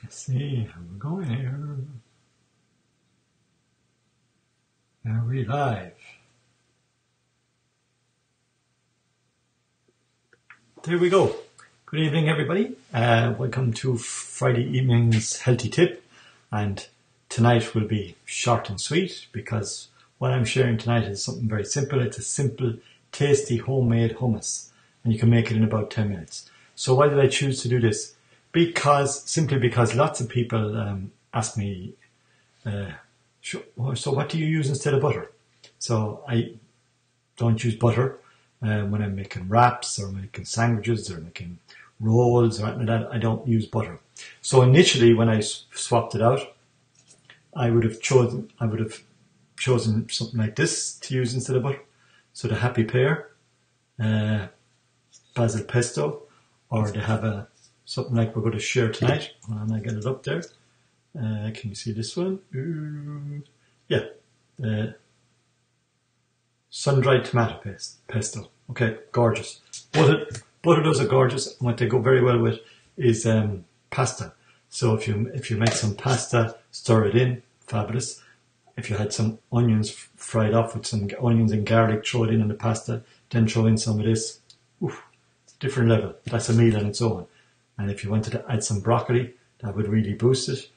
Let's see how we're going here. Are we live? There we go. Good evening, everybody. Welcome to Friday evening's healthy tip. And tonight will be short and sweet because what I'm sharing tonight is something very simple. It's a simple, tasty, homemade hummus. And you can make it in about 10 minutes. So why did I choose to do this? Simply because lots of people ask me, so what do you use instead of butter? So I don't use butter when I'm making wraps or making sandwiches or making rolls or anything like that. I don't use butter. So initially when I swapped it out, I would have chosen something like this to use instead of butter. So the happy pear, basil pesto, or they have something like we're going to share tonight. And I get it up there. Can you see this one? Yeah. Sun-dried tomato pesto. Okay, gorgeous. Both of those are gorgeous. And what they go very well with is pasta. So if you make some pasta, stir it in, fabulous. If you had some onions fried off with some onions and garlic, throw it in the pasta, then throw in some of this. Oof, different level. That's a meal on its own. And if you wanted to add some broccoli, that would really boost it.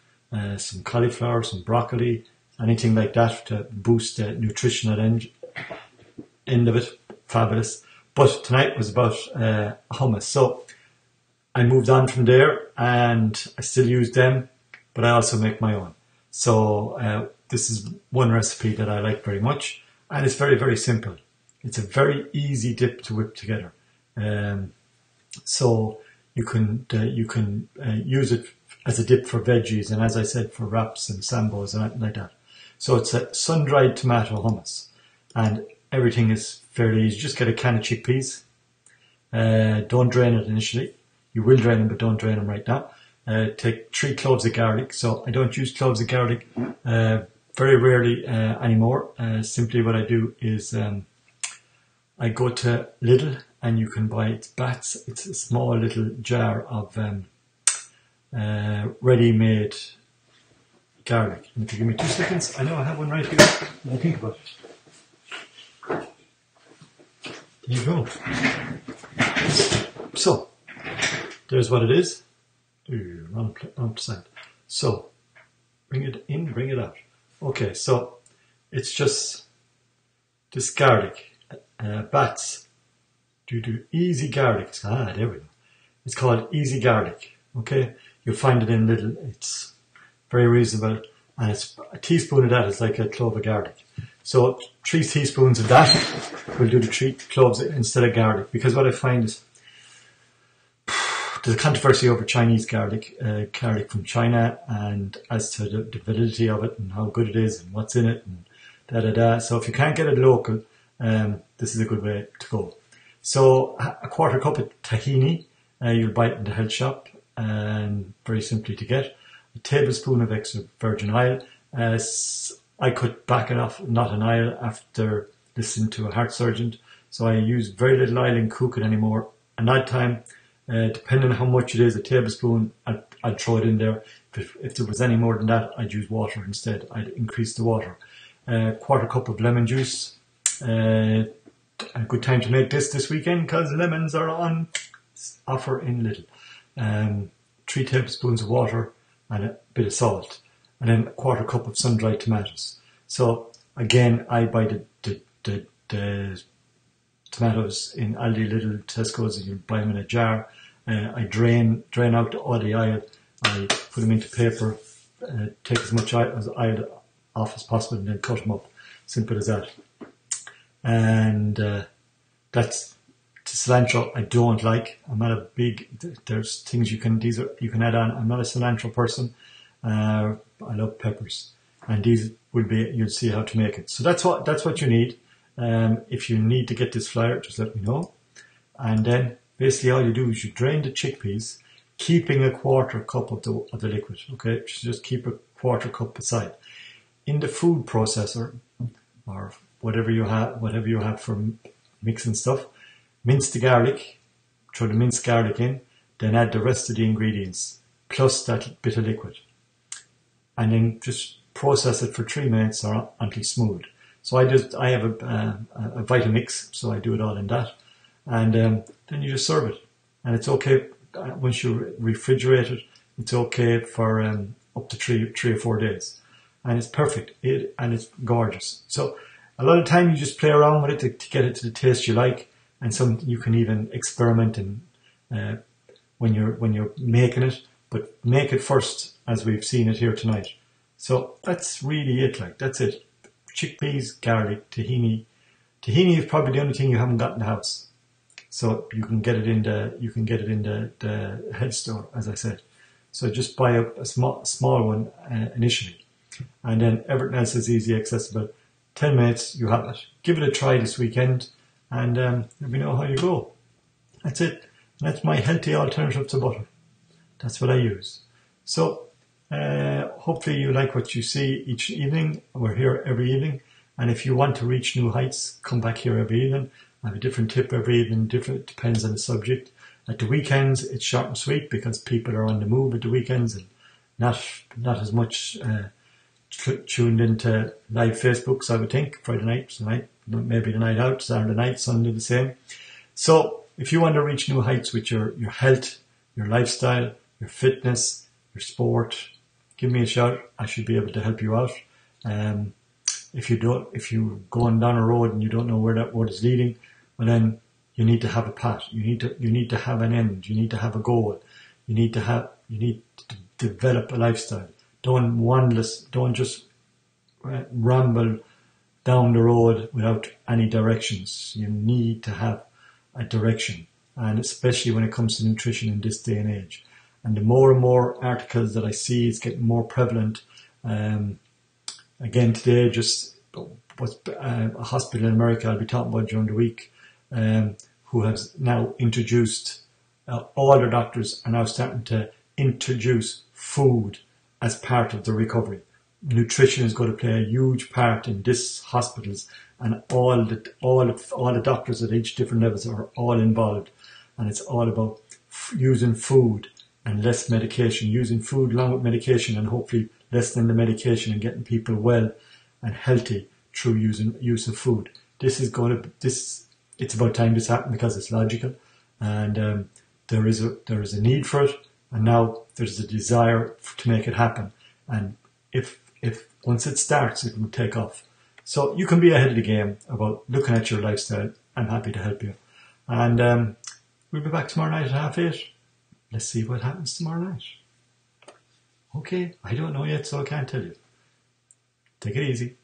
Some cauliflower, some broccoli, anything like that to boost the nutritional end of it. Fabulous. But tonight was about hummus. So I moved on from there and I still use them, but I also make my own. So this is one recipe that I like very much, and it's very, very simple. It's a very easy dip to whip together. So you can use it as a dip for veggies, and as I said, for wraps and sambos and anything like that. So it's a sun-dried tomato hummus, and everything is fairly easy. Just get a can of chickpeas. Don't drain it initially. You will drain them, but don't drain them right now. Take 3 cloves of garlic. So I don't use cloves of garlic very rarely anymore. Simply what I do is I go to Lidl, and you can buy its bats. It's a small little jar of ready-made garlic. And if you give me 2 seconds, I know I have one right here. I think about it. There you go. So, there's what it is. Ooh, wrong side. So, bring it in, bring it out. Okay, so it's just this garlic. Bats. Do easy garlic. There we go. It's called easy garlic. Okay, you'll find it in Lidl. It's very reasonable, and it's a teaspoon of that is like a clove of garlic. So 3 teaspoons of that will do the 3 cloves instead of garlic. Because what I find is there's a controversy over Chinese garlic from China, and as to the validity of it and how good it is and what's in it and da. So if you can't get it local, this is a good way to go. So a 1/4 cup of tahini, you'll buy it in the health shop, and very simply to get. A tablespoon of extra virgin oil. I could back it off, not an oil, after listening to a heart surgeon. So I use very little oil and cook it anymore. And that time, depending on how much it is, a tablespoon, I'd throw it in there. If there was any more than that, I'd use water instead. I'd increase the water. 1/4 cup of lemon juice. A good time to make this weekend because lemons are on offer in Lidl. 3 tablespoons of water and a bit of salt, and then a 1/4 cup of sun-dried tomatoes. So again, I buy the tomatoes in Aldi, Lidl, Tesco's, and you buy them in a jar. I drain out all the oil. I put them into paper, take as much oil off as possible, and then cut them up. Simple as that. And that's cilantro. I don't like. I'm not a big. There's things you can add on. I'm not a cilantro person. I love peppers, and these will be. You'll see how to make it. So that's what you need. If you need to get this flyer, just let me know. And then basically all you do is you drain the chickpeas, keeping a 1/4 cup of the liquid. Okay, just keep a 1/4 cup aside. In the food processor, or whatever you have for mixing stuff, mince the garlic, throw the minced garlic in, then add the rest of the ingredients. plus that bit of liquid. And then just process it for 3 minutes or until smooth. So I have a Vitamix, so I do it all in that. And then you just serve it. And it's okay, once you refrigerate it, it's okay for up to three or 4 days. And it's perfect, and it's gorgeous. So a lot of time you just play around with it to get it to the taste you like. And some you can even experiment in when you're making it, but make it first, as we've seen it here tonight. So that's really it. That's it. Chickpeas, garlic, tahini. Tahini is probably the only thing you haven't got in the house. So you can get it in the health store, as I said. So just buy a small one initially, and then everything else is easy accessible. 10 minutes, you have it. Give it a try this weekend, and let me know how you go. That's it. That's my healthy alternative to butter. That's what I use. So hopefully you like what you see each evening. We're here every evening, and if you want to reach new heights, come back here every evening. I have a different tip every evening. Different, depends on the subject. At the weekends, it's short and sweet because people are on the move at the weekends and not as much tuned into live Facebooks, I would think. Friday night, tonight, maybe the night out, Saturday night, Sunday the same. So if you want to reach new heights with your health, your lifestyle, your fitness, your sport, give me a shout. I should be able to help you out. If you're going down a road and you don't know where that road is leading, well then you need to have a path. You need to have an end. You need to have a goal. You need to develop a lifestyle. Don't just ramble down the road without any directions. You need to have a direction, and especially when it comes to nutrition in this day and age. And the more and more articles that I see, it's getting more prevalent. Again, today just was a hospital in America I'll be talking about during the week, who has now introduced, all their doctors are now starting to introduce food as part of the recovery. Nutrition is going to play a huge part in this hospitals, and all the doctors at each different levels are all involved, and it's all about using food and less medication, using food along with medication, and hopefully lessening the medication and getting people well and healthy through use of food. It's about time this happened because it's logical, and there is a need for it, and now there's a desire to make it happen. And if once it starts, it will take off. So you can be ahead of the game about looking at your lifestyle. I'm happy to help you, and we'll be back tomorrow night at 8:30. Let's see what happens tomorrow night. Okay, I don't know yet, so I can't tell you. Take it easy.